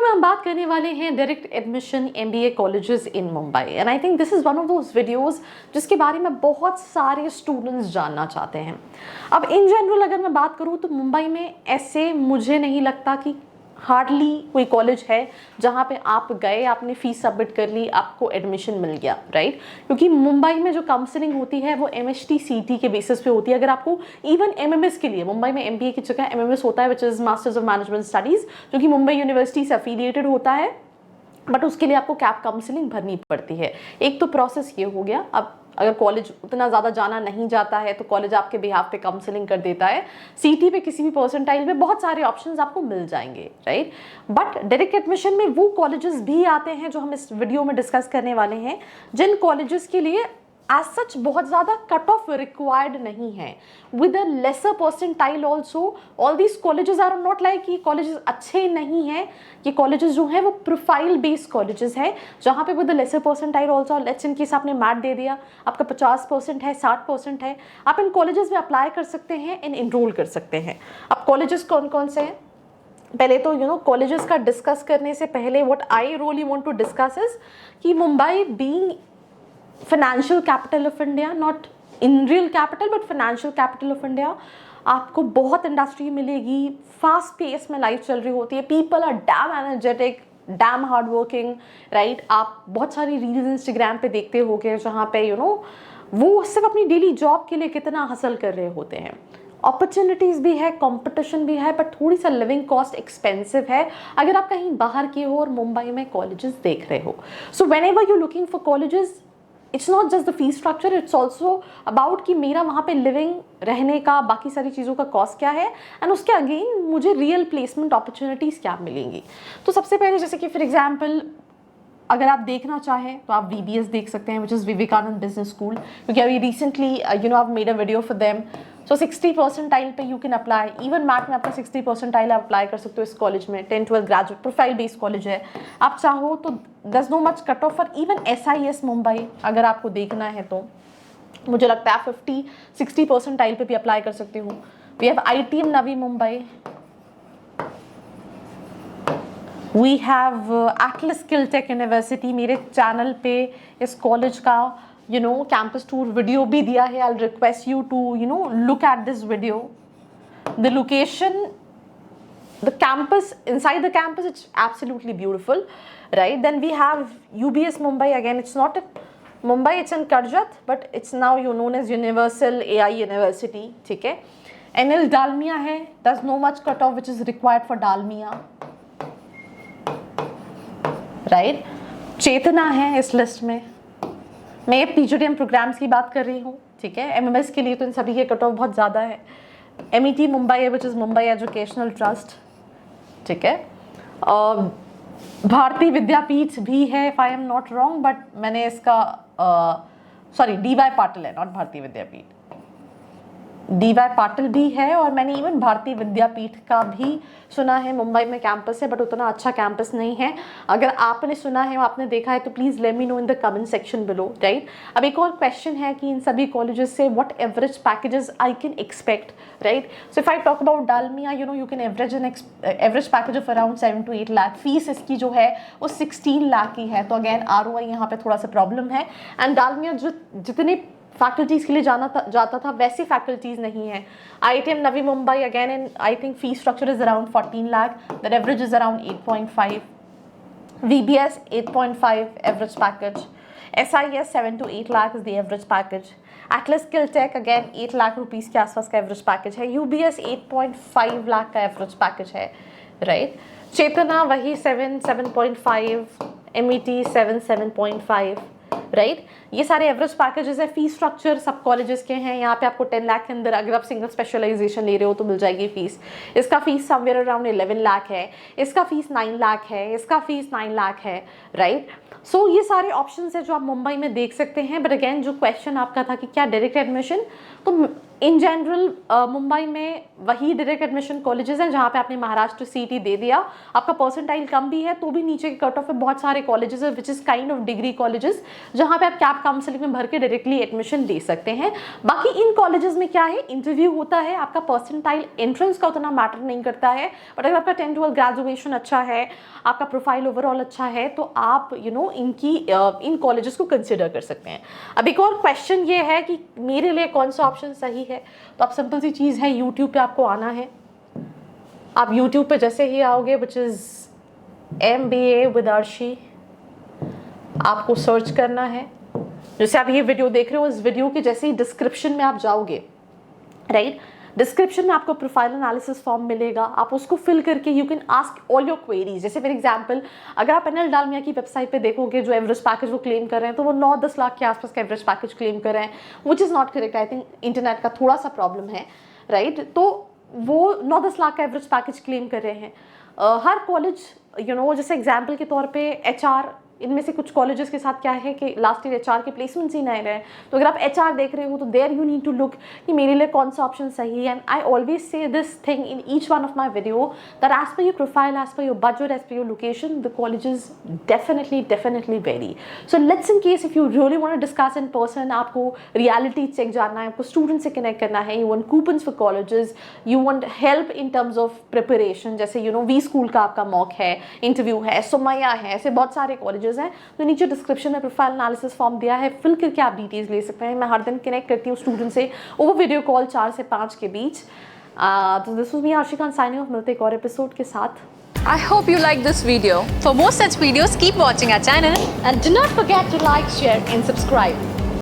में हम बात करने वाले हैं direct admission MBA colleges in Mumbai and I think this is one of those videos जिसके बारे में बहुत सारे स्टूडेंट्स जानना चाहते हैं। अब इन जनरल अगर मैं बात करूँ तो मुंबई में ऐसे मुझे नहीं लगता कि हार्डली कोई कॉलेज है जहाँ पे आप गए, आपने फीस सबमिट कर ली, आपको एडमिशन मिल गया, राइट। क्योंकि मुंबई में जो काउंसलिंग होती है वो MHT CT के बेसिस पे होती है। अगर आपको इवन MMS के लिए मुंबई में MBA की जगह MMS होता है which is masters of management studies, जो कि मुंबई यूनिवर्सिटी से एफिलिएटेड होता है, बट उसके लिए आपको कैप काउंसलिंग भरनी पड़ती है। एक तो प्रोसेस ये हो गया। अब अगर कॉलेज उतना ज़्यादा जाना नहीं जाता है तो कॉलेज आपके बिहाफ पे काउंसलिंग कर देता है। CT पे किसी भी परसेंटाइल में बहुत सारे ऑप्शंस आपको मिल जाएंगे, राइट। बट डायरेक्ट एडमिशन में वो कॉलेजेस भी आते हैं जो हम इस वीडियो में डिस्कस करने वाले हैं, जिन कॉलेजेस के लिए एज सच बहुत ज़्यादा कट ऑफ रिक्वायर्ड नहीं है, with a lesser percentile also. All these colleges are not like ये कॉलेजेस अच्छे नहीं हैं, ये कॉलेजेस जो हैं वो प्रोफाइल बेस्ड कॉलेजेस हैं जहाँ पे with a lesser percentile also, let's in case आपने मैट दे दिया, आपका 50% है, 60% है, आप इन कॉलेजेस में अप्लाई कर सकते हैं, इन इनरोल कर सकते हैं। अब कॉलेजेस कौन कौन से हैं, पहले तो कॉलेजेस का डिस्कस करने से पहले what I really want to discuss is कि Mumbai being financial capital of India, not in real capital but financial capital of India, आपको बहुत इंडस्ट्री मिलेगी, फास्ट पेस में लाइफ चल रही होती है, people are damn energetic, damn hard working, right. आप बहुत सारी रील्स इंस्टाग्राम पे देखते होगे जहाँ पे वो सिर्फ अपनी डेली जॉब के लिए कितना हासिल कर रहे होते हैं। अपॉर्चुनिटीज़ भी है, कंपटीशन भी है, बट थोड़ी सा लिविंग कॉस्ट एक्सपेंसिव है अगर आप कहीं बाहर की हो और मुंबई में कॉलेजेस देख रहे हो। So when ever you looking for colleges, it's not just the fees structure, it's also about कि मेरा वहाँ पे लिविंग, रहने का, बाकी सारी चीज़ों का कॉस्ट क्या है, एंड उसके अगेन मुझे रियल प्लेसमेंट अपॉर्चुनिटीज़ क्या मिलेंगी। तो सबसे पहले जैसे कि फॉर एग्जांपल अगर आप देखना चाहें तो आप VBS देख सकते हैं, which is Vivekanand business school, क्योंकि अभी recently I've made a video for them. So 60 percentile पे you can apply, even MAT में आपका 60 परसेंटाइल आप अप्लाई कर सकते हो इस कॉलेज में। 10-12 ग्रेजुएट प्रोफाइल बेस्ड कॉलेज है। आप चाहो तो दस know much cut off for even SIS Mumbai अगर आपको देखना है तो मुझे लगता है आप 50-60 परसेंटाइल पे भी अप्लाई कर सकते हो। We have ITM Navi Mumbai, we have Atlas SkillTech university. मेरे चैनल पे इस कॉलेज का कैंपस टूर वीडियो भी दिया है। I request you to look at this video. The location, the campus, inside the campus, it's absolutely beautiful, right? Then we have UBS Mumbai. Again, it's not in Mumbai, it's in Karjat, but it's now known as Universal AI University, ठीक है। NL Dalmia है, there's no much cutoff which is required for Dalmia, right? चेतना है इस list में। मैं PGDM programmes की बात कर रही हूँ, ठीक है। MMS के लिए तो इन सभी के कट ऑफ बहुत ज़्यादा है। MET मुंबई है, which is Mumbai educational trust, ठीक है। भारतीय विद्यापीठ भी है, if I am not wrong, but मैंने इसका सॉरी DY पाटिल है, नॉट भारतीय विद्यापीठ, DY पाटिल भी है। और मैंने इवन भारतीय विद्यापीठ का भी सुना है, मुंबई में कैंपस है, बट उतना अच्छा कैंपस नहीं है। अगर आपने सुना है, आपने देखा है तो please let me know in the comment section below, right. अब एक और क्वेश्चन है कि इन सभी कॉलेजेस से what average packages I can expect, right. So if I talk about Dalmia, you can average package of around 7 to 8 lakh. Fees इसकी जो है वो 16 लाख की है, तो अगेन ROI यहाँ पे थोड़ा सा प्रॉब्लम है। एंड डालमिया जो जितने फैकल्टीज़ के लिए जाता था वैसी फैकल्टीज़ नहीं है। ITM Navi Mumbai again in I think fee structure is around 14 lakh, the average is around 8.5, VBS 8.5 average package, SIS 7 to 8 lakh is the average package, Atlas SkillTech again 8 lakh rupees के आसपास का एवरेज पैकेज है, UBS 8.5 लाख का एवरेज पैकेज है, right. Chetana वही 7.5, MET 7.5, right. ये सारे average packages है। फीस स्ट्रक्चर सब कॉलेजेस के हैं। यहाँ पे आपको 10 लाख के अंदर अगर आप सिंगल स्पेशलाइजेशन ले रहे हो तो मिल जाएगी फीस। इसका फीस समवेयर अराउंड 11 लाख है, इसका फीस 9 लाख है, इसका फीस 9 लाख है, राइट। सो ये सारे ऑप्शंस है जो आप मुंबई में देख सकते हैं। बट अगेन जो क्वेश्चन आपका था कि क्या डायरेक्ट एडमिशन, तो इन जनरल मुंबई में वही डायरेक्ट एडमिशन कॉलेजेस हैं जहाँ पे आपने महाराष्ट्र सीटी दे दिया, आपका परसेंटाइल कम भी है तो भी नीचे के कट ऑफ पे बहुत सारे कॉलेजेस है which is kind of degree colleges जहाँ पे आप कैप काउंसलिंग में भर के डायरेक्टली एडमिशन ले सकते हैं। बाकी इन कॉलेजेस में क्या है, इंटरव्यू होता है, आपका परसेंटाइल एंट्रेंस का उतना मैटर नहीं करता है, बट अगर आपका 10-12 ग्रेजुएशन अच्छा है, आपका प्रोफाइल ओवरऑल अच्छा है तो आप इन कॉलेजेस को कंसिडर कर सकते हैं। अब एक और क्वेश्चन ये है कि मेरे लिए कौन सा ऑप्शन सही है, तो आप सिंपल सी चीज़ है, यूट्यूब पे आपको आना है। आप यूट्यूब पे जैसे ही आओगे which is MBA with Arshi, आपको सर्च करना है। जैसे आप ये वीडियो देख रहे हो, इस वीडियो के जैसे ही डिस्क्रिप्शन में आप जाओगे, राइट, डिस्क्रिप्शन में आपको प्रोफाइल एनालिसिस फॉर्म मिलेगा, आप उसको फिल करके you can ask all your queries. जैसे फॉर एग्जांपल अगर आप अनिल डालमिया की वेबसाइट पे देखोगे जो एवरेज पैकेज वो क्लेम कर रहे हैं तो वो 9-10 लाख के आसपास का एवरेज पैकेज क्लेम कर रहे हैं, which is not correct. I think internet का थोड़ा सा प्रॉब्लम है, राइट। तो वो 9-10 लाख का एवरेज पैकेज क्लेम कर रहे हैं। हर कॉलेज जैसे एग्जाम्पल के तौर पर HR, इनमें से कुछ कॉलेजेस के साथ क्या है कि लास्ट ईयर HR के प्लेसमेंट्स ही नहीं रहे, तो अगर आप HR देख रहे हो तो there you need to look कि मेरे लिए कौन सा ऑप्शन सही है। And I always say this thing in each one of my video that as per your profile, as per your budget, as per your location, the colleges definitely vary. So let's in case if you really want to discuss in person, आपको reality check जानना है, आपको student से connect करना है, you want coupons for colleges, you want help in terms of preparation, जैसे V school का आपका मॉक है, इंटरव्यू है, सुमैया है, ऐसे बहुत सारे कॉलेजेस हैं। तो नीचे डिस्क्रिप्शन में प्रोफाइल एनालिसिस फॉर्म दिया है, फिल करके आप डिटेल्स ले सकते हैं। मैं हर दिन कनेक्ट करती हूँ स्टूडेंट से ओवर वीडियो कॉल 4 से 5 के बीच। तो this was me Arshi Khan signing off, मिलते एक और एपिसोड के साथ। I hope you like this video. For more such videos, keep watching our channel And do not forget to like, share and subscribe.